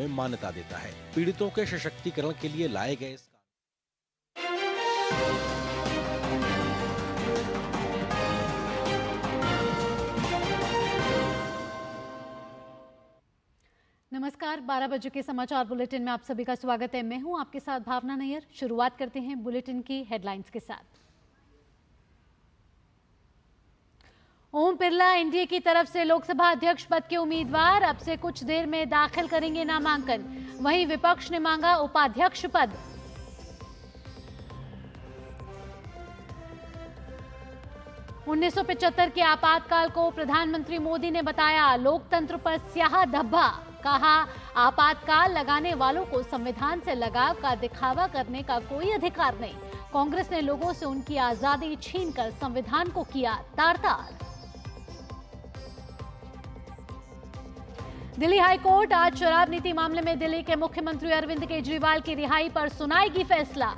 में मान्यता देता है। पीड़ितों के सशक्तिकरण के लिए लाए गए इस नमस्कार, 12 बजे के समाचार बुलेटिन में आप सभी का स्वागत है। मैं हूं आपके साथ भावना नैयर। शुरुआत करते हैं बुलेटिन की हेडलाइंस के साथ। ओम बिरला एनडीए की तरफ से लोकसभा अध्यक्ष पद के उम्मीदवार, अब से कुछ देर में दाखिल करेंगे नामांकन। वहीं विपक्ष ने मांगा उपाध्यक्ष पद। उन्नीस के आपातकाल को प्रधानमंत्री मोदी ने बताया लोकतंत्र पर स्याह धब्बा। कहा, आपातकाल लगाने वालों को संविधान से लगाव का दिखावा करने का कोई अधिकार नहीं। कांग्रेस ने लोगों से उनकी आजादी छीनकर संविधान को किया तार-तार। दिल्ली हाईकोर्ट आज शराब नीति मामले में दिल्ली के मुख्यमंत्री अरविंद केजरीवाल की रिहाई पर सुनाएगी फैसला।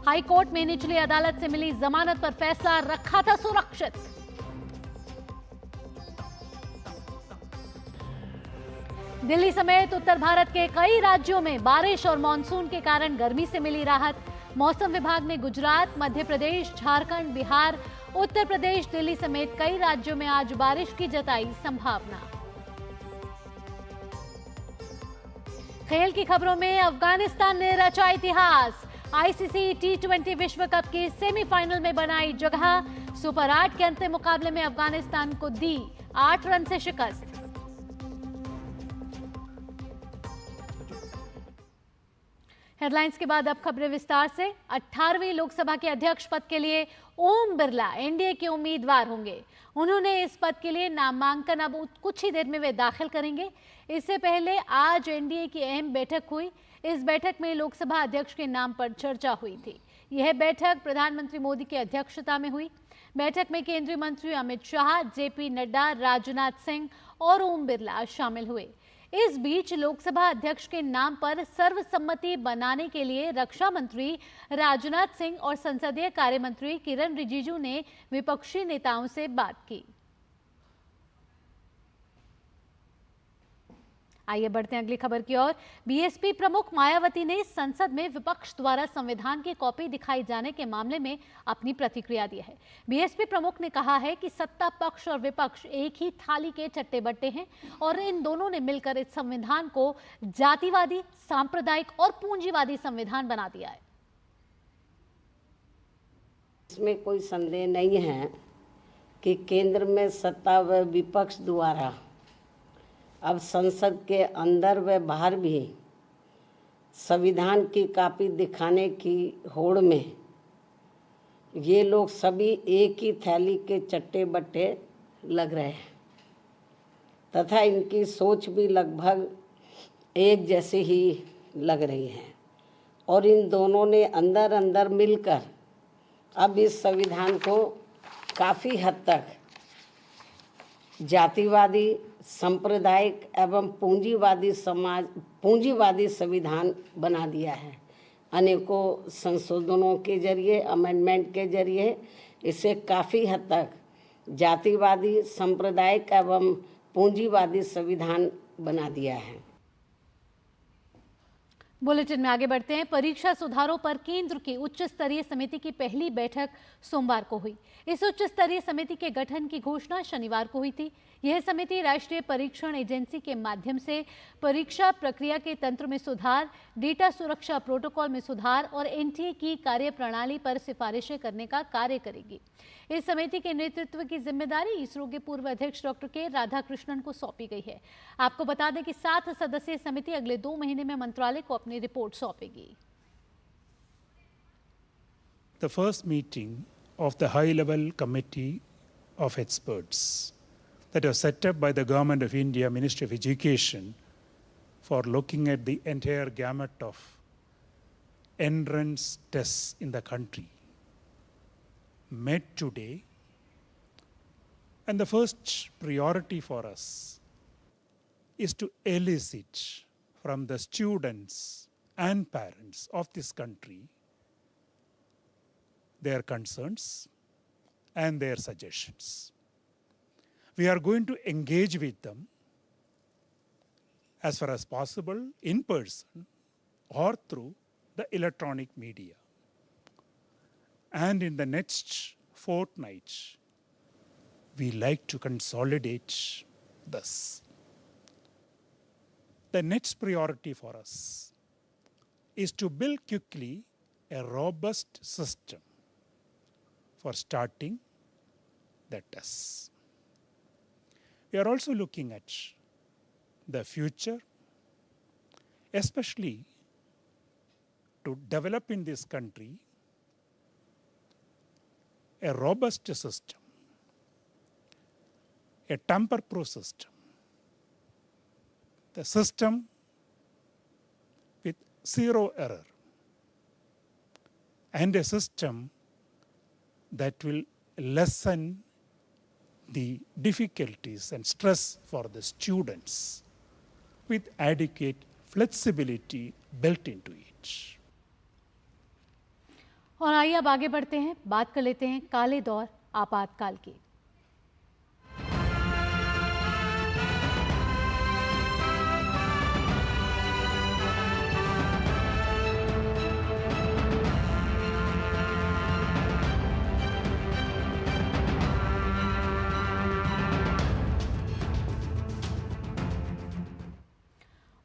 हाईकोर्ट में निचली अदालत से मिली जमानत पर फैसला रखा था सुरक्षित। दिल्ली समेत उत्तर भारत के कई राज्यों में बारिश और मानसून के कारण गर्मी से मिली राहत। मौसम विभाग ने गुजरात, मध्य प्रदेश, झारखंड, बिहार, उत्तर प्रदेश, दिल्ली समेत कई राज्यों में आज बारिश की जताई संभावना। खेल की खबरों में अफगानिस्तान ने रचा इतिहास। आईसीसी टी20 विश्व कप की सेमीफाइनल में बनाई जगह। सुपर 8 के अंतिम मुकाबले में अफगानिस्तान को दी 8 रन से शिकस्त। हेडलाइंस के बाद अब खबरें विस्तार से। 18वीं लोकसभा के अध्यक्ष पद के लिए ओम बिरला एनडीए के उम्मीदवार होंगे। उन्होंने इस पद के लिए नामांकन अब कुछ ही देर में वे दाखिल करेंगे। इससे पहले आज एनडीए की अहम बैठक हुई। इस बैठक में लोकसभा अध्यक्ष के नाम पर चर्चा हुई थी। यह बैठक प्रधानमंत्री मोदी की अध्यक्षता में हुई। बैठक में केंद्रीय मंत्री अमित शाह, जेपी नड्डा, राजनाथ सिंह और ओम बिरला शामिल हुए। इस बीच लोकसभा अध्यक्ष के नाम पर सर्वसम्मति बनाने के लिए रक्षा मंत्री राजनाथ सिंह और संसदीय कार्य मंत्री किरण रिजिजू ने विपक्षी नेताओं से बात की। आइए बढ़ते हैं अगली खबर की ओर। बीएसपी प्रमुख मायावती ने संसद में विपक्ष द्वारा संविधान की कॉपी दिखाई जाने के मामले में अपनी प्रतिक्रिया दी है। बीएसपी प्रमुख ने कहा है कि सत्ता पक्ष और विपक्ष एक ही थाली के चट्टे बट्टे हैं और इन दोनों ने मिलकर इस संविधान को जातिवादी, सांप्रदायिक और पूंजीवादी संविधान बना दिया है। इसमें कोई संदेह नहीं है कि केंद्र में सत्ता व विपक्ष द्वारा अब संसद के अंदर व बाहर भी संविधान की कॉपी दिखाने की होड़ में ये लोग सभी एक ही थैली के चट्टे बट्टे लग रहे हैं तथा इनकी सोच भी लगभग एक जैसी ही लग रही है और इन दोनों ने अंदर अंदर मिलकर अब इस संविधान को काफ़ी हद तक जातिवादी, सांप्रदायिक एवं पूंजीवादी संविधान बना दिया है। अनेकों संशोधनों के जरिए, अमेंडमेंट के जरिए इसे काफ़ी हद तक जातिवादी, सांप्रदायिक एवं पूंजीवादी संविधान बना दिया है। बुलेटिन में आगे बढ़ते हैं। परीक्षा सुधारों पर केंद्र की उच्च स्तरीय समिति की पहली बैठक सोमवार को हुई। इस उच्च स्तरीय समिति के गठन की घोषणा शनिवार को हुई थी। यह समिति राष्ट्रीय परीक्षण एजेंसी के माध्यम से परीक्षा प्रक्रिया के तंत्र में सुधार, डेटा सुरक्षा प्रोटोकॉल में सुधार और एनटीए की कार्यप्रणाली पर सिफारिशें करने का कार्य करेगी। इस समिति के नेतृत्व की जिम्मेदारी इसरो के पूर्व अध्यक्ष डॉक्टर के राधाकृष्णन को सौंपी गई है। आपको बता दें कि 7 सदस्यीय समिति अगले 2 महीने में मंत्रालय को अपनी रिपोर्ट सौंपेगी। The first meeting of the high-level committee of experts that was set up by the Government of India, Ministry of Education, for looking at the entire gamut of entrance tests in the country, met today. And the first priority for us is to elicit from the students and parents of this country their concerns and their suggestions. We are going to engage with them as far as possible in person or through the electronic media. And in the next fortnight, we like to consolidate this. The next priority for us is to build quickly a robust system for starting the tests. We are also looking at the future, especially to develop in this country a robust system, a tamper-proof system, the system with zero error, and a system that will lessen the difficulties and stress for the students with adequate flexibility built into it. और आइए अब आगे बढ़ते हैं, बात कर लेते हैं काले दौर आपातकाल की।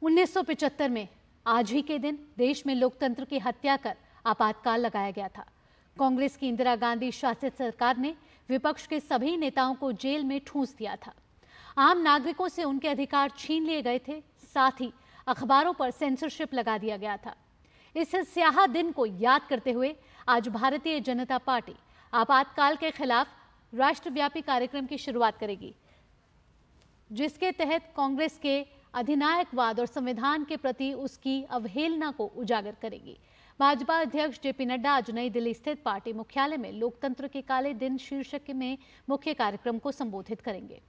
उन्नीस में आज ही के दिन देश में लोकतंत्र की हत्या कर आपातकाल लगाया गया था। कांग्रेस की इंदिरा गांधी शासित सरकार ने विपक्ष के सभी नेताओं को जेल में ठूंस दिया था। आम नागरिकों से उनके अधिकार छीन लिए गए थे, साथ ही अखबारों पर सेंसरशिप लगा दिया गया था। इस स्याह दिन को याद करते हुए आज भारतीय जनता पार्टी आपातकाल के खिलाफ राष्ट्रव्यापी कार्यक्रम की शुरुआत करेगी, जिसके तहत कांग्रेस के अधिनायकवाद और संविधान के प्रति उसकी अवहेलना को उजागर करेगी। भाजपा अध्यक्ष जेपी नड्डा आज नई दिल्ली स्थित पार्टी मुख्यालय में लोकतंत्र के काले दिन शीर्षक में मुख्य कार्यक्रम को संबोधित करेंगे।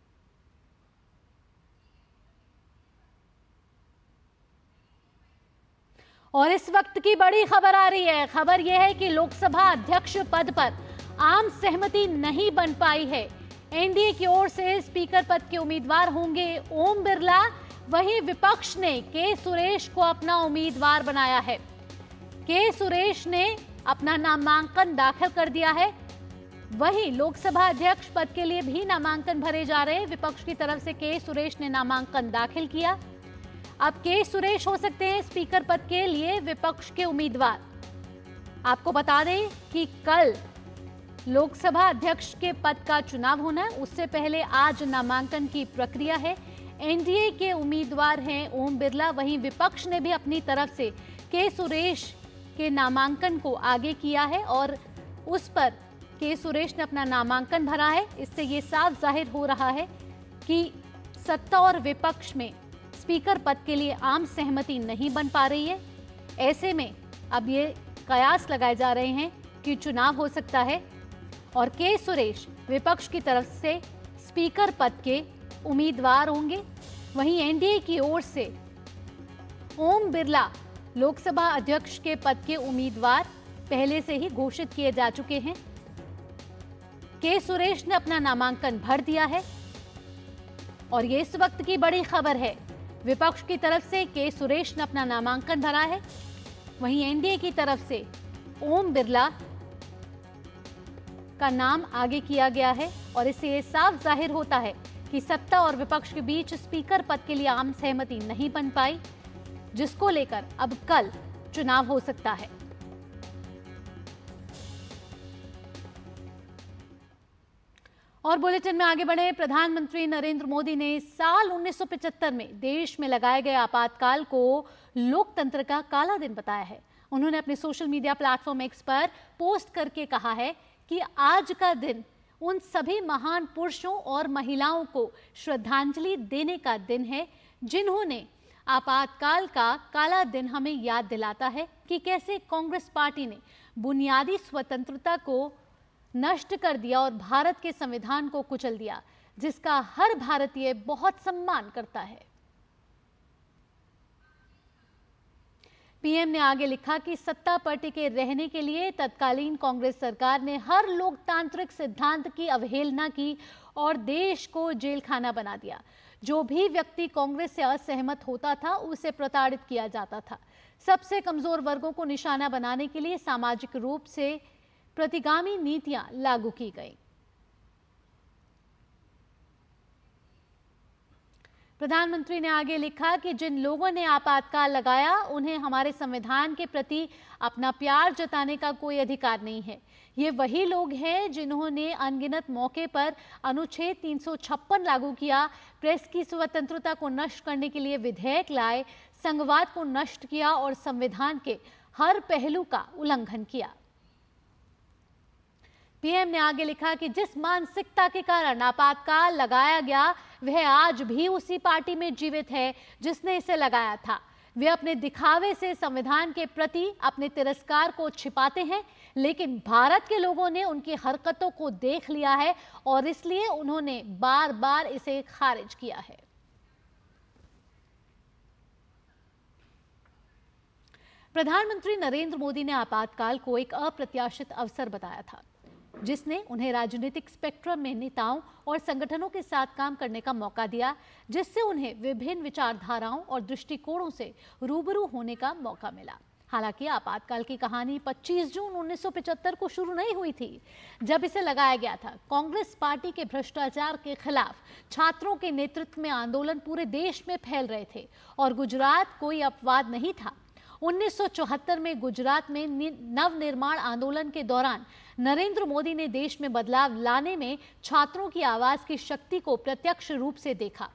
और इस वक्त की बड़ी खबर आ रही है। खबर यह है कि लोकसभा अध्यक्ष पद पर आम सहमति नहीं बन पाई है। एनडीए की ओर से स्पीकर पद के उम्मीदवार होंगे ओम बिरला, वहीं विपक्ष ने के सुरेश को अपना उम्मीदवार बनाया है। के सुरेश ने अपना नामांकन दाखिल कर दिया है। वहीं लोकसभा अध्यक्ष पद के लिए भी नामांकन भरे जा रहे हैं। विपक्ष की तरफ से के सुरेश ने नामांकन दाखिल किया। अब के सुरेश हो सकते हैं स्पीकर पद के लिए विपक्ष के उम्मीदवार। आपको बता दें कि कल लोकसभा अध्यक्ष के पद का चुनाव होना है, उससे पहले आज नामांकन की प्रक्रिया है। एनडीए के उम्मीदवार हैं ओम बिरला, वहीं विपक्ष ने भी अपनी तरफ से के सुरेश के नामांकन को आगे किया है और उस पर के सुरेश ने अपना नामांकन भरा है। इससे ये साफ जाहिर हो रहा है कि सत्ता और विपक्ष में स्पीकर पद के लिए आम सहमति नहीं बन पा रही है। ऐसे में अब ये कयास लगाए जा रहे हैं कि चुनाव हो सकता है और के सुरेश विपक्ष की तरफ से स्पीकर पद के उम्मीदवार होंगे। वहीं एनडीए की ओर से ओम बिरला लोकसभा अध्यक्ष के पद के उम्मीदवार पहले से ही घोषित किए जा चुके हैं। के सुरेश ने अपना नामांकन भर दिया है और ये इस वक्त की बड़ी खबर है। विपक्ष की तरफ से के सुरेश ने अपना नामांकन भरा है, वहीं एनडीए की तरफ से ओम बिरला का नाम आगे किया गया है और इससे ये साफ जाहिर होता है कि सत्ता और विपक्ष के बीच स्पीकर पद के लिए आम सहमति नहीं बन पाई, जिसको लेकर अब कल चुनाव हो सकता है। और बुलेटिन में आगे बढ़े। प्रधानमंत्री नरेंद्र मोदी ने साल 1975 में देश में लगाए गए आपातकाल को लोकतंत्र का काला दिन बताया है। उन्होंने अपने सोशल मीडिया प्लेटफॉर्म एक्स पर पोस्ट करके कहा है कि आज का दिन उन सभी महान पुरुषों और महिलाओं को श्रद्धांजलि देने का दिन है जिन्होंने आपातकाल का काला दिन हमें याद दिलाता है कि कैसे कांग्रेस पार्टी ने बुनियादी स्वतंत्रता को नष्ट कर दिया और भारत के संविधान को कुचल दिया, जिसका हर भारतीय बहुत सम्मान करता है। पीएम ने आगे लिखा कि सत्ता पर टिके रहने के लिए तत्कालीन कांग्रेस सरकार ने हर लोकतांत्रिक सिद्धांत की अवहेलना की और देश को जेल खाना बना दिया। जो भी व्यक्ति कांग्रेस से असहमत होता था उसे प्रताड़ित किया जाता था। सबसे कमजोर वर्गों को निशाना बनाने के लिए सामाजिक रूप से प्रतिगामी नीतियां लागू की गई। प्रधानमंत्री ने आगे लिखा कि जिन लोगों ने आपातकाल लगाया उन्हें हमारे संविधान के प्रति अपना प्यार जताने का कोई अधिकार नहीं है। ये वही लोग हैं जिन्होंने अनगिनत मौके पर अनुच्छेद 356 लागू किया, प्रेस की स्वतंत्रता को नष्ट करने के लिए विधेयक लाए, संघवाद को नष्ट किया और संविधान के हर पहलू का उल्लंघन किया। पीएम ने आगे लिखा कि जिस मानसिकता के कारण आपातकाल लगाया गया वह आज भी उसी पार्टी में जीवित है जिसने इसे लगाया था। वे अपने दिखावे से संविधान के प्रति अपने तिरस्कार को छिपाते हैं, लेकिन भारत के लोगों ने उनकी हरकतों को देख लिया है और इसलिए उन्होंने बार बार इसे खारिज किया है। प्रधानमंत्री नरेंद्र मोदी ने आपातकाल को एक अप्रत्याशित अवसर बताया था, जिसने उन्हें राजनीतिक स्पेक्ट्रम में नेताओं और संगठनों के साथ काम करने का मौका दिया, जिससे उन्हें विभिन्न विचारधाराओं और दृष्टिकोणों से रूबरू होने का मौका मिला। हालांकि आपातकाल की कहानी 25 जून 1975 को शुरू नहीं हुई थी, जब इसे लगाया गया था। कांग्रेस पार्टी के भ्रष्टाचार के खिलाफ छात्रों के नेतृत्व में आंदोलन पूरे देश में फैल रहे थे और गुजरात कोई अपवाद नहीं था। 1974 में गुजरात में नवनिर्माण आंदोलन के दौरान नरेंद्र मोदी ने देश में बदलाव लाने में छात्रों की आवाज की शक्ति को प्रत्यक्ष रूप से देखा।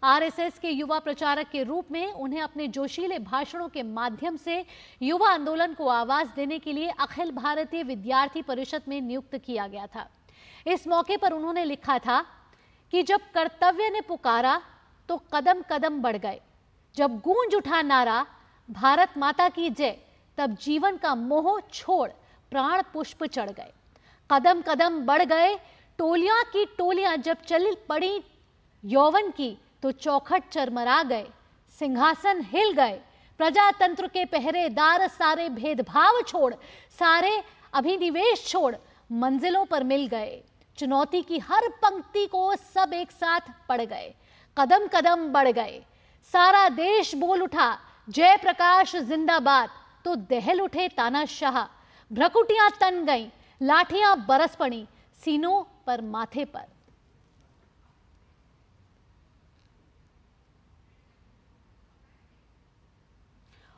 आरएसएस के युवा प्रचारक के रूप में उन्हें अपने जोशीले भाषणों के माध्यम से युवा आंदोलन को आवाज देने के लिए अखिल भारतीय विद्यार्थी परिषद में नियुक्त किया गया था। इस मौके पर उन्होंने लिखा था कि जब कर्तव्य ने पुकारा तो कदम कदम बढ़ गए, जब गूंज उठा नारा भारत माता की जय, तब जीवन का मोह छोड़ प्राण पुष्प चढ़ गए। कदम कदम बढ़ गए, टोलियां की टोलियां जब चल पड़ी यौवन की तो चौखट चरमरा गए, सिंहासन हिल गए, प्रजातंत्र के पहरेदार सारे भेदभाव छोड़, सारे अभिनिवेश छोड़ मंजिलों पर मिल गए। चुनौती की हर पंक्ति को सब एक साथ पढ़ गए, कदम कदम बढ़ गए। सारा देश बोल उठा जय प्रकाश जिंदाबाद, तो दहल उठे तानाशाह। भ्रकुटियां तन गईं, लाठियां बरस पड़ी सीनों पर माथे पर।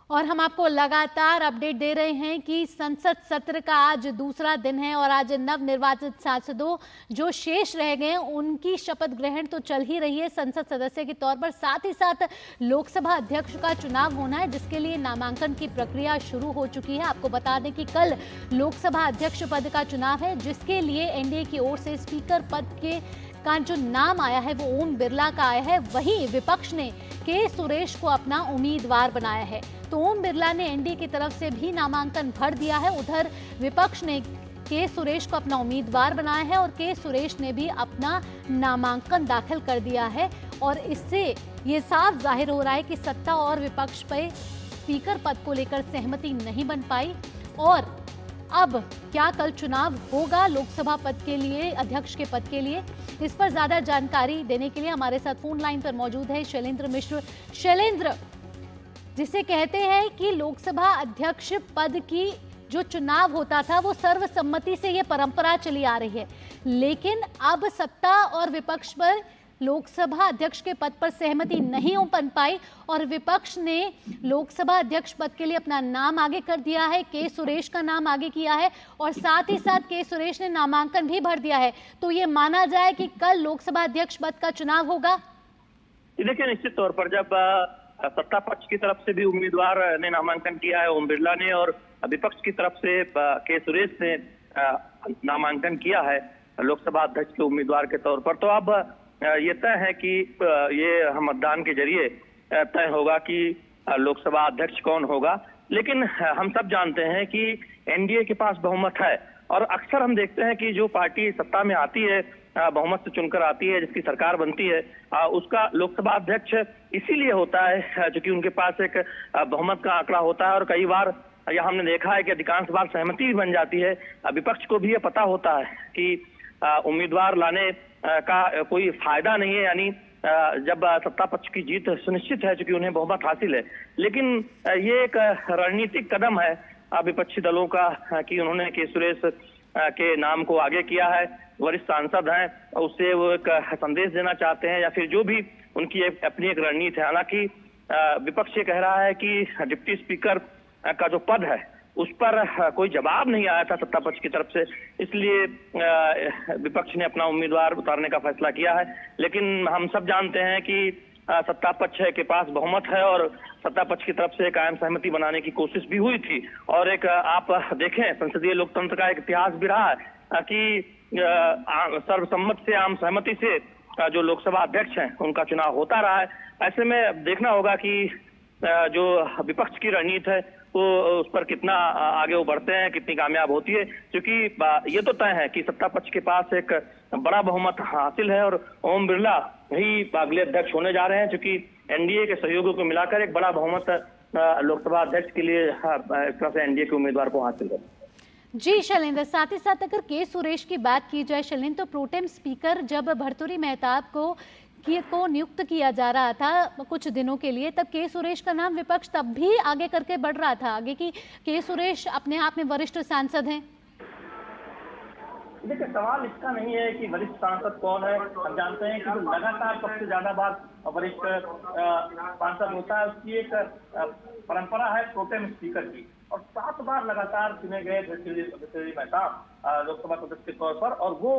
और हम आपको लगातार अपडेट दे रहे हैं कि संसद सत्र का आज दूसरा दिन है और आज नवनिर्वाचित सांसदों जो शेष रह गए उनकी शपथ ग्रहण तो चल ही रही है संसद सदस्य के तौर पर। साथ ही साथ लोकसभा अध्यक्ष का चुनाव होना है, जिसके लिए नामांकन की प्रक्रिया शुरू हो चुकी है। आपको बता दें कि कल लोकसभा अध्यक्ष पद का चुनाव है, जिसके लिए एनडीए की ओर से स्पीकर पद का जो नाम आया है वो ओम बिरला का आया है। वहीं विपक्ष ने के सुरेश को अपना उम्मीदवार बनाया है, तो ओम बिरला ने एनडीए की तरफ से भी नामांकन भर दिया है। उधर विपक्ष ने के सुरेश को अपना उम्मीदवार बनाया है और के सुरेश ने भी अपना नामांकन दाखिल कर दिया है। और इससे ये साफ जाहिर हो रहा है कि सत्ता और विपक्ष पर स्पीकर पद को लेकर सहमति नहीं बन पाई। और अब क्या कल चुनाव होगा लोकसभा पद के लिए, अध्यक्ष के पद के लिए, इस पर ज्यादा जानकारी देने के लिए हमारे साथ फोन लाइन पर मौजूद है शैलेंद्र मिश्र। शैलेंद्र, जिसे कहते हैं कि लोकसभा अध्यक्ष पद की जो चुनाव होता था वो सर्वसम्मति से ये परंपरा चली आ रही है, लेकिन अब सत्ता और विपक्ष पर लोकसभा अध्यक्ष के पद पर सहमति नहीं हो बन पाई और विपक्ष ने लोकसभा अध्यक्ष पद के लिए अपना नाम आगे कर दिया है, के सुरेश का नाम आगे किया है और साथ ही साथ के सुरेश ने नामांकन भी भर दिया है। तो ये माना जाए कि कल लोकसभा अध्यक्ष पद का चुनाव होगा? देखिए, निश्चित तौर पर जब सत्ता पक्ष की तरफ से भी उम्मीदवार ने नामांकन किया है ओम बिरला ने, और विपक्ष की तरफ से के सुरेश ने नामांकन किया है लोकसभा अध्यक्ष के उम्मीदवार के तौर पर, तो अब ये तय है कि ये मतदान के जरिए तय होगा कि लोकसभा अध्यक्ष कौन होगा। लेकिन हम सब जानते हैं कि एनडीए के पास बहुमत है और अक्सर हम देखते हैं कि जो पार्टी सत्ता में आती है, बहुमत से चुनकर आती है, जिसकी सरकार बनती है, उसका लोकसभा अध्यक्ष इसीलिए होता है क्योंकि उनके पास एक बहुमत का आंकड़ा होता है। और कई बार यह हमने देखा है कि अधिकांश बार सहमति भी बन जाती है। विपक्ष को भी ये पता होता है कि उम्मीदवार लाने का कोई फायदा नहीं है, यानी जब सत्ता पक्ष की जीत सुनिश्चित है, चूंकि उन्हें बहुमत हासिल है, लेकिन ये एक रणनीतिक कदम है विपक्षी दलों का कि उन्होंने के सुरेश के नाम को आगे किया है। वरिष्ठ सांसद हैं, उससे वो एक संदेश देना चाहते हैं, या फिर जो भी उनकी अपनी एक रणनीति है। हालांकि विपक्ष ये कह रहा है कि डिप्टी स्पीकर का जो पद है उस पर कोई जवाब नहीं आया था सत्ता पक्ष की तरफ से, इसलिए विपक्ष ने अपना उम्मीदवार उतारने का फैसला किया है। लेकिन हम सब जानते हैं कि सत्ता पक्ष के पास बहुमत है और सत्ता पक्ष की तरफ से कायम सहमति बनाने की कोशिश भी हुई थी। और एक आप देखें, संसदीय लोकतंत्र का एक इतिहास भी रहा है कि सर्वसम्मत से, आम सहमति से जो लोकसभा अध्यक्ष हैं उनका चुनाव होता रहा है। ऐसे में देखना होगा कि जो विपक्ष की रणनीति है वो उस पर कितना आगे वो बढ़ते हैं, कितनी कामयाब होती है, क्योंकि ये तो तय है कि सत्ता पक्ष के पास एक बड़ा बहुमत हासिल है और ओम बिरला ही अगले अध्यक्ष होने जा रहे हैं, क्योंकि एनडीए के सहयोगों को मिलाकर एक बड़ा बहुमत लोकसभा अध्यक्ष के लिए इस तरह से एनडीए के उम्मीदवार को हासिल है। जी शैलेंद्र, साथ ही साथ अगर के सुरेश की बात की जाए शैलेंद्र, तो प्रोटेम स्पीकर जब भर्तृहरि मेहताब को नियुक्त किया जा रहा था कुछ दिनों के लिए, तब के सुरेश का नाम विपक्ष तब भी आगे करके बढ़ रहा था आगे कि के सुरेश अपने आप में वरिष्ठ सांसद हैं। देखिए, सवाल इसका नहीं है कि वरिष्ठ सांसद कौन है। हम जानते हैं कि जो लगातार सबसे ज्यादा बार वरिष्ठ सांसद होता है उसकी एक परंपरा है प्रोटेम स्पीकर की, और 7 बार लगातार चुने गए भर्तृहरि मेहताब लोकसभा सदस्य के तौर पर, और वो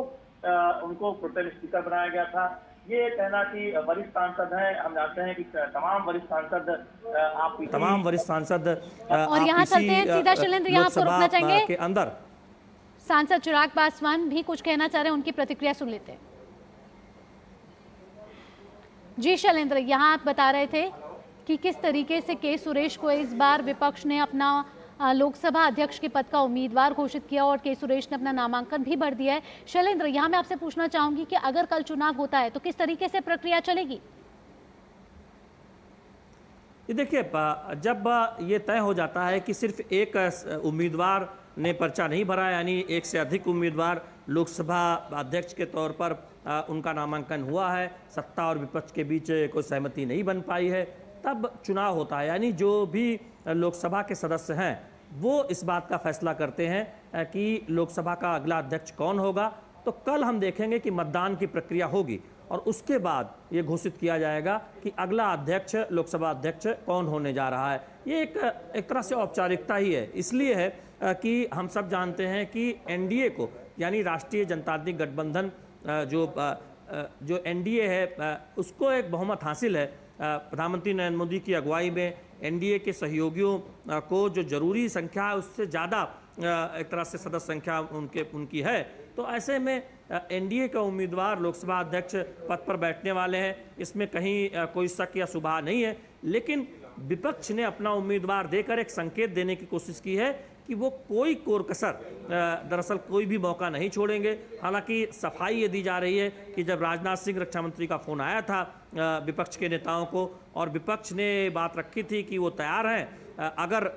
उनको प्रोटेम स्पीकर बनाया गया था। ये कहना कि वरिष्ठ सांसद हैं, हम जानते हैं कि तमाम वरिष्ठ सांसद और यहाँ चलते हैं सीधा शैलेंद्र, यहाँ आपको रुकना चाहेंगे के अंदर सांसद चिराग पासवान भी कुछ कहना चाह रहे हैं, उनकी प्रतिक्रिया सुन लेते हैं। जी शैलेंद्र, यहाँ आप बता रहे थे कि किस तरीके से के सुरेश को इस बार विपक्ष ने अपना लोकसभा अध्यक्ष के पद का उम्मीदवार घोषित किया और के सुरेश ने अपना नामांकन भी भर दिया है। शैलेंद्र, यहाँ मैं आपसे पूछना चाहूंगी कि अगर कल चुनाव होता है तो किस तरीके से प्रक्रिया चलेगी? ये देखिए, जब ये तय हो जाता है कि सिर्फ एक उम्मीदवार ने पर्चा नहीं भरा, यानी एक से अधिक उम्मीदवार लोकसभा अध्यक्ष के तौर पर उनका नामांकन हुआ है, सत्ता और विपक्ष के बीच कोई सहमति नहीं बन पाई है, तब चुनाव होता है। यानी जो भी लोकसभा के सदस्य हैं वो इस बात का फैसला करते हैं कि लोकसभा का अगला अध्यक्ष कौन होगा। तो कल हम देखेंगे कि मतदान की प्रक्रिया होगी और उसके बाद ये घोषित किया जाएगा कि अगला अध्यक्ष, लोकसभा अध्यक्ष कौन होने जा रहा है। ये एक तरह से औपचारिकता ही है, इसलिए है कि हम सब जानते हैं कि एनडीए को, यानी राष्ट्रीय जनतांत्रिक गठबंधन जो एनडीए है उसको एक बहुमत हासिल है। प्रधानमंत्री नरेंद्र मोदी की अगुवाई में एनडीए के सहयोगियों को जो जरूरी संख्या है उससे ज़्यादा एक तरह से सदस्य संख्या उनकी है। तो ऐसे में एनडीए का उम्मीदवार लोकसभा अध्यक्ष पद पर बैठने वाले हैं, इसमें कहीं कोई शक या शुबहा नहीं है। लेकिन विपक्ष ने अपना उम्मीदवार देकर एक संकेत देने की कोशिश की है कि वो कोई कोर-कसर, दरअसल कोई भी मौका नहीं छोड़ेंगे। हालांकि सफाई ये दी जा रही है कि जब राजनाथ सिंह रक्षा मंत्री का फ़ोन आया था विपक्ष के नेताओं को, और विपक्ष ने बात रखी थी कि वो तैयार हैं अगर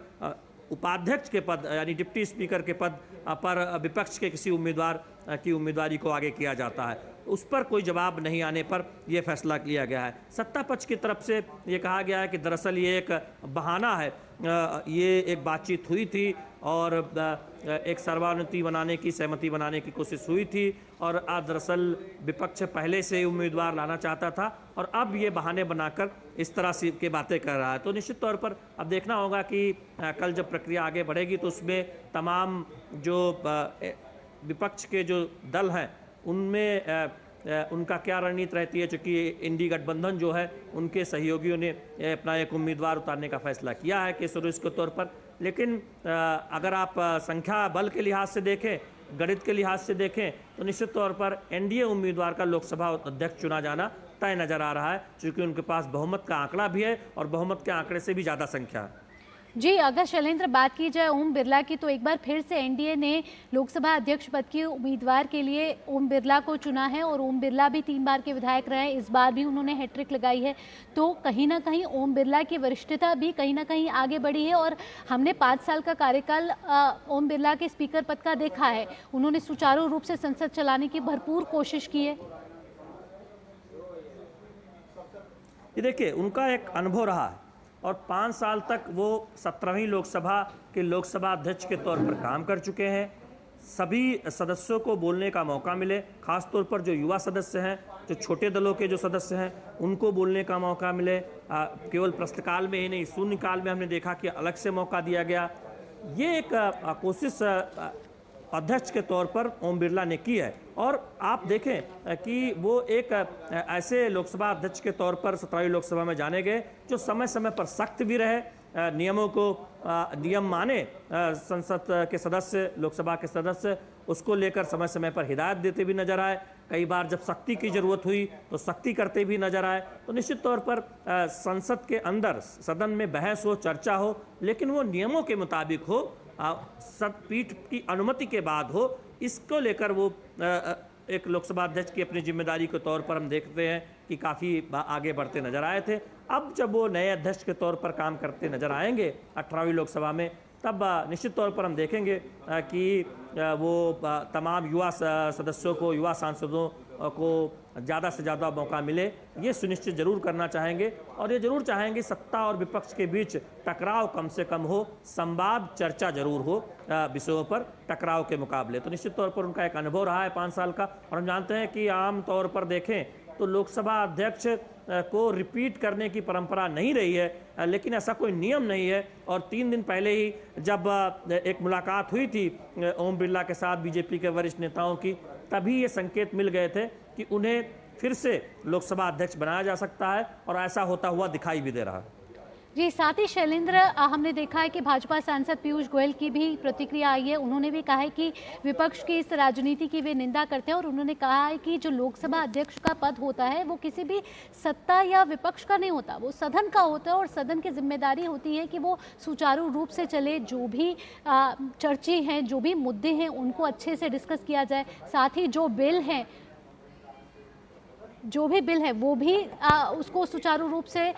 उपाध्यक्ष के पद यानी डिप्टी स्पीकर के पद पर विपक्ष के किसी उम्मीदवार की उम्मीदवारी को आगे किया जाता है, उस पर कोई जवाब नहीं आने पर यह फैसला लिया गया है। सत्ता पक्ष की तरफ से ये कहा गया है कि दरअसल ये एक बहाना है, ये एक बातचीत हुई थी और एक सर्वानुमति बनाने की, सहमति बनाने की कोशिश हुई थी, और दरअसल विपक्ष पहले से उम्मीदवार लाना चाहता था और अब ये बहाने बनाकर इस तरह से के बातें कर रहा है। तो निश्चित तौर पर अब देखना होगा कि कल जब प्रक्रिया आगे बढ़ेगी तो उसमें तमाम जो विपक्ष के जो दल हैं उनमें उनका क्या रणनीति रहती है, चूँकि इंडी गठबंधन जो है उनके सहयोगियों ने अपना एक उम्मीदवार उतारने का फैसला किया है के सुरेश के तौर पर। लेकिन अगर आप संख्या बल के लिहाज से देखें, गणित के लिहाज से देखें, तो निश्चित तौर पर एनडीए उम्मीदवार का लोकसभा अध्यक्ष चुना जाना तय नजर आ रहा है, क्योंकि उनके पास बहुमत का आंकड़ा भी है और बहुमत के आंकड़े से भी ज़्यादा संख्या है। जी, अगर शैलेंद्र बात की जाए ओम बिरला की, तो एक बार फिर से एनडीए ने लोकसभा अध्यक्ष पद के उम्मीदवार के लिए ओम बिरला को चुना है और ओम बिरला भी 3 बार के विधायक रहे हैं, इस बार भी उन्होंने हैट्रिक लगाई है। तो कहीं ना कहीं ओम बिरला की वरिष्ठता भी कहीं ना कहीं आगे बढ़ी है और हमने 5 साल का कार्यकाल ओम बिरला के स्पीकर पद का देखा है। उन्होंने सुचारू रूप से संसद चलाने की भरपूर कोशिश की है। ये देखिए उनका एक अनुभव रहा है और 5 साल तक वो 17वीं लोकसभा के लोकसभा अध्यक्ष के तौर पर काम कर चुके हैं। सभी सदस्यों को बोलने का मौका मिले, खासतौर पर जो युवा सदस्य हैं, जो छोटे दलों के जो सदस्य हैं, उनको बोलने का मौका मिले। केवल प्रश्नकाल में ही नहीं, शून्यकाल में हमने देखा कि अलग से मौका दिया गया। ये एक कोशिश अध्यक्ष के तौर पर ओम बिरला ने की है और आप देखें कि वो एक ऐसे लोकसभा अध्यक्ष के तौर पर 17वीं लोकसभा में जाने गए जो समय समय पर सख्त भी रहे, नियमों को नियम माने, संसद के सदस्य, लोकसभा के सदस्य उसको लेकर समय समय पर हिदायत देते भी नजर आए। कई बार जब सख्ती की जरूरत हुई तो सख्ती करते भी नजर आए। तो निश्चित तौर पर संसद के अंदर सदन में बहस हो, चर्चा हो, लेकिन वो नियमों के मुताबिक हो, पीठ की अनुमति के बाद हो। इसको लेकर वो एक लोकसभा अध्यक्ष की अपनी जिम्मेदारी के तौर पर हम देखते हैं कि काफ़ी आगे बढ़ते नजर आए थे। अब जब वो नए अध्यक्ष के तौर पर काम करते नजर आएंगे 18वीं लोकसभा में, तब निश्चित तौर पर हम देखेंगे कि वो तमाम युवा सदस्यों को, युवा सांसदों को ज़्यादा से ज़्यादा मौका मिले, ये सुनिश्चित जरूर करना चाहेंगे। और ये जरूर चाहेंगे सत्ता और विपक्ष के बीच टकराव कम से कम हो, संवाद, चर्चा जरूर हो विषयों पर, टकराव के मुकाबले। तो निश्चित तौर पर उनका एक अनुभव रहा है 5 साल का। और हम जानते हैं कि आम तौर पर देखें तो लोकसभा अध्यक्ष को रिपीट करने की परंपरा नहीं रही है, लेकिन ऐसा कोई नियम नहीं है। और 3 दिन पहले ही जब एक मुलाकात हुई थी ओम बिरला के साथ बीजेपी के वरिष्ठ नेताओं की, तभी ये संकेत मिल गए थे कि उन्हें फिर से लोकसभा अध्यक्ष बनाया जा सकता है और ऐसा होता हुआ दिखाई भी दे रहा है। जी, साथ ही शैलेंद्र, हमने देखा है कि भाजपा सांसद पीयूष गोयल की भी प्रतिक्रिया आई है। उन्होंने भी कहा है कि विपक्ष की इस राजनीति की वे निंदा करते हैं और उन्होंने कहा है कि जो लोकसभा अध्यक्ष का पद होता है वो किसी भी सत्ता या विपक्ष का नहीं होता, वो सदन का होता है और सदन की जिम्मेदारी होती है कि वो सुचारू रूप से चले। जो भी चर्चे हैं, जो भी मुद्दे हैं, उनको अच्छे से डिस्कस किया जाए। साथ ही जो बिल है वो भी उसको सुचारू रूप से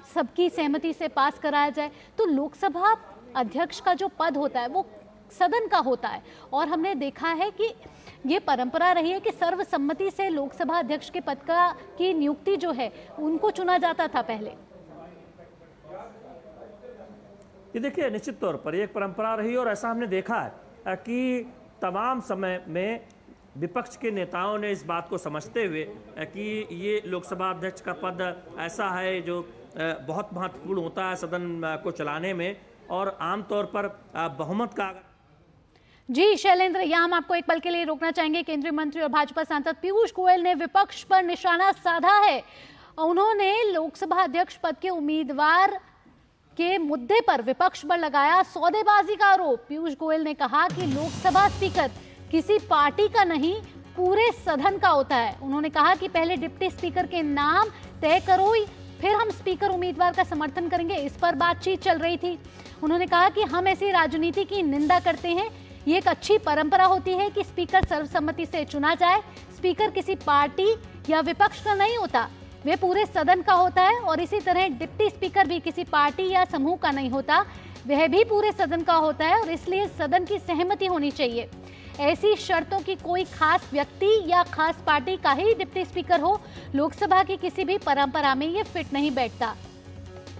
सबकी सहमति से पास कराया जाए। तो लोकसभा अध्यक्ष का जो पद होता है वो सदन का होता है और हमने देखा है कि ये परंपरा रही है कि सर्वसम्मति से लोकसभा अध्यक्ष के पद की नियुक्ति जो है उनको चुना जाता था पहले। ये देखिए निश्चित तौर पर एक परंपरा रही और ऐसा हमने देखा है कि तमाम समय में विपक्ष के नेताओं ने इस बात को समझते हुए कि ये लोकसभा अध्यक्ष का पद ऐसा है जो बहुत महत्वपूर्ण होता है सदन को चलाने में और आमतौर पर बहुमत का। जी शैलेंद्र, यहाँ हम आपको एक पल के लिए रोकना चाहेंगे। केंद्रीय मंत्री और भाजपा सांसद पीयूष गोयल ने विपक्ष पर निशाना साधा है। उन्होंने लोकसभा अध्यक्ष पद के उम्मीदवार के मुद्दे पर विपक्ष पर लगाया सौदेबाजी का आरोप। पीयूष गोयल ने कहा कि लोकसभा स्पीकर किसी पार्टी का नहीं, पूरे सदन का होता है। उन्होंने कहा कि पहले डिप्टी स्पीकर के नाम तय करो, फिर हम स्पीकर उम्मीदवार का समर्थन करेंगे। इस पर बातचीत चल रही थी। उन्होंने कहा कि हम ऐसी राजनीति की निंदा करते हैं। ये एक अच्छी परंपरा होती है कि स्पीकर सर्वसम्मति से चुना जाए। स्पीकर किसी पार्टी या विपक्ष का नहीं होता, वे पूरे सदन का होता है। और इसी तरह डिप्टी स्पीकर भी किसी पार्टी या समूह का नहीं होता, वह भी पूरे सदन का होता है और इसलिए सदन की सहमति होनी चाहिए। ऐसी शर्तों की कोई खास व्यक्ति या खास पार्टी का ही डिप्टी स्पीकर हो, लोकसभा की किसी भी परंपरा में ये फिट नहीं बैठता।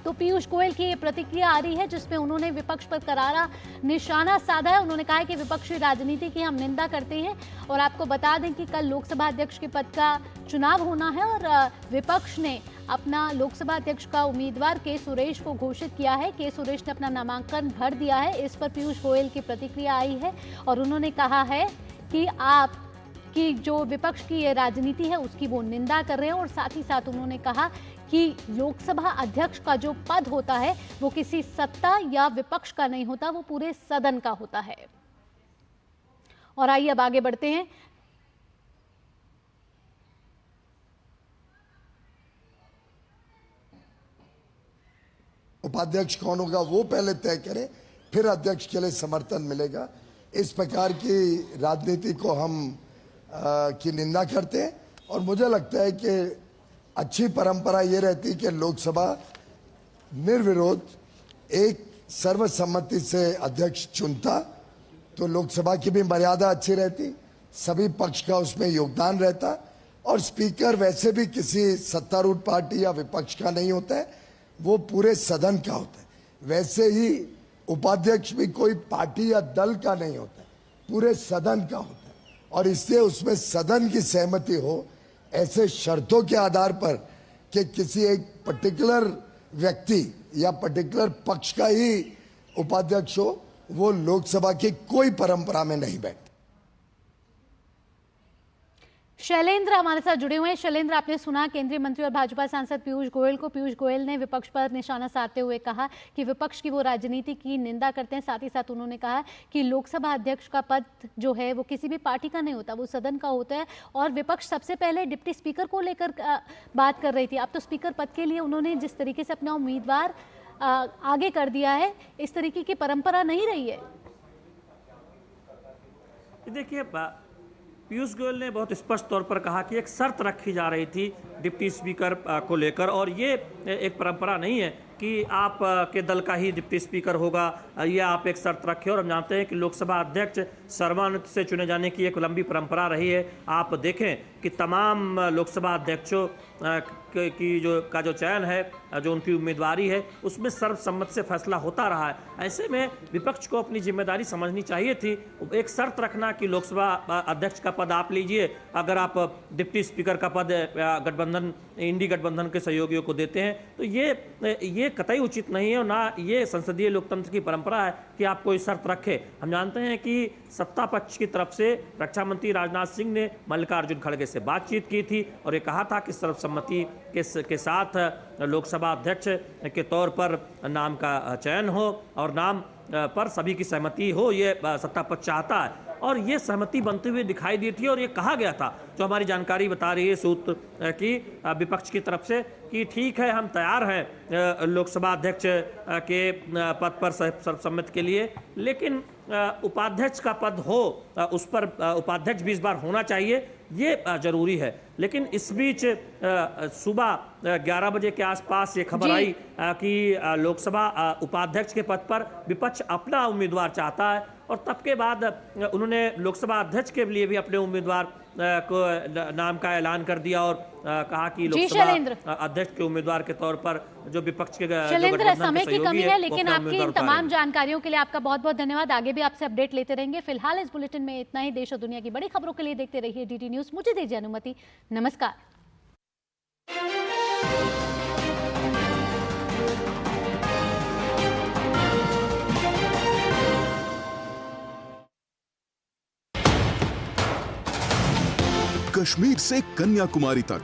तो पीयूष गोयल की ये प्रतिक्रिया आ रही है जिसमें उन्होंने विपक्ष पर करारा निशाना साधा है। उन्होंने कहा है कि विपक्षी राजनीति की हम निंदा करते हैं और आपको बता दें कि कल लोकसभा अध्यक्ष के पद का चुनाव होना है और विपक्ष ने अपना लोकसभा अध्यक्ष का उम्मीदवार के सुरेश को घोषित किया है। के सुरेश ने अपना नामांकन भर दिया है। इस पर पीयूष गोयल की प्रतिक्रिया आई है और उन्होंने कहा है कि आप कि जो विपक्ष की ये राजनीति है उसकी वो निंदा कर रहे हैं और साथ ही साथ उन्होंने कहा कि लोकसभा अध्यक्ष का जो पद होता है वो किसी सत्ता या विपक्ष का नहीं होता, वो पूरे सदन का होता है। और आइए अब आगे बढ़ते हैं। उपाध्यक्ष कौन होगा वो पहले तय करें, फिर अध्यक्ष के लिए समर्थन मिलेगा। इस प्रकार की राजनीति को हम की निंदा करते हैं और मुझे लगता है कि अच्छी परंपरा ये रहती कि लोकसभा निर्विरोध एक सर्वसम्मति से अध्यक्ष चुनता तो लोकसभा की भी मर्यादा अच्छी रहती, सभी पक्ष का उसमें योगदान रहता और स्पीकर वैसे भी किसी सत्तारूढ़ पार्टी या विपक्ष का नहीं होता है, वो पूरे सदन का होता है। वैसे ही उपाध्यक्ष भी कोई पार्टी या दल का नहीं होता है, पूरे सदन का होता है। और इसलिए उसमें सदन की सहमति हो, ऐसे शर्तों के आधार पर कि किसी एक पर्टिकुलर व्यक्ति या पर्टिकुलर पक्ष का ही उपाध्यक्ष हो, वो लोकसभा की कोई परंपरा में नहीं बैठता। शैलेंद्र हमारे साथ जुड़े हुए हैं। शैलेंद्र, आपने सुना केंद्रीय मंत्री और भाजपा सांसद पीयूष गोयल को। पीयूष गोयल ने विपक्ष पर निशाना साधते हुए कहा कि विपक्ष की वो राजनीति की निंदा करते हैं। साथ ही साथ उन्होंने कहा कि लोकसभा अध्यक्ष का पद जो है वो किसी भी पार्टी का नहीं होता, वो सदन का होता है। और विपक्ष सबसे पहले डिप्टी स्पीकर को लेकर बात कर रही थी। अब तो स्पीकर पद के लिए उन्होंने जिस तरीके से अपना उम्मीदवार आगे कर दिया है, इस तरीके की परंपरा नहीं रही है। देखिए, पीयूष गोयल ने बहुत स्पष्ट तौर पर कहा कि एक शर्त रखी जा रही थी डिप्टी स्पीकर को लेकर, और ये एक परंपरा नहीं है कि आप के दल का ही डिप्टी स्पीकर होगा, ये आप एक शर्त रखें। और हम जानते हैं कि लोकसभा अध्यक्ष सर्वानुमति से चुने जाने की एक लंबी परंपरा रही है। आप देखें कि तमाम लोकसभा अध्यक्षों की जो चयन है, जो उनकी उम्मीदवारी है, उसमें सर्वसम्मति से फैसला होता रहा है। ऐसे में विपक्ष को अपनी जिम्मेदारी समझनी चाहिए थी। एक शर्त रखना कि लोकसभा अध्यक्ष का पद आप लीजिए, अगर आप डिप्टी स्पीकर का पद गठबंधन, इंडी गठबंधन के सहयोगियों को देते हैं, तो ये कतई उचित नहीं है। और ना ये संसदीय लोकतंत्र की परंपरा है कि आप कोई शर्त रखें। हम जानते हैं कि सत्ता पक्ष की तरफ से रक्षा मंत्री राजनाथ सिंह ने मल्लिकार्जुन खड़गे से बातचीत की थी और ये कहा था कि सर्वसम्मति के साथ लोकसभा अध्यक्ष के तौर पर नाम का चयन हो और नाम पर सभी की सहमति हो, ये सत्ता पक्ष चाहता है। और ये सहमति बनते हुए दिखाई दी थी और ये कहा गया था, जो हमारी जानकारी बता रही है सूत्र की विपक्ष की तरफ से, कि ठीक है, हम तैयार हैं लोकसभा अध्यक्ष के पद पर सर्वसम्मति के लिए, लेकिन उपाध्यक्ष का पद हो, उस पर उपाध्यक्ष भी इस बार होना चाहिए, ये जरूरी है। लेकिन इस बीच सुबह 11 बजे के आसपास ये खबर आई कि लोकसभा उपाध्यक्ष के पद पर विपक्ष अपना उम्मीदवार चाहता है, और तब के बाद उन्होंने लोकसभा अध्यक्ष के लिए भी अपने उम्मीदवार को नाम का ऐलान कर दिया और कहा कि लोकसभा अध्यक्ष के उम्मीदवार के तौर पर जो विपक्ष के शैलेंद्र, समय की कमी है, लेकिन आपकी इन तमाम जानकारियों के लिए आपका बहुत बहुत धन्यवाद। आगे भी आपसे अपडेट लेते रहेंगे। फिलहाल इस बुलेटिन में इतना ही। देश और दुनिया की बड़ी खबरों के लिए देखते रहिए डीडी न्यूज। मुझे दीजिए अनुमति। नमस्कार। कश्मीर से कन्याकुमारी तक,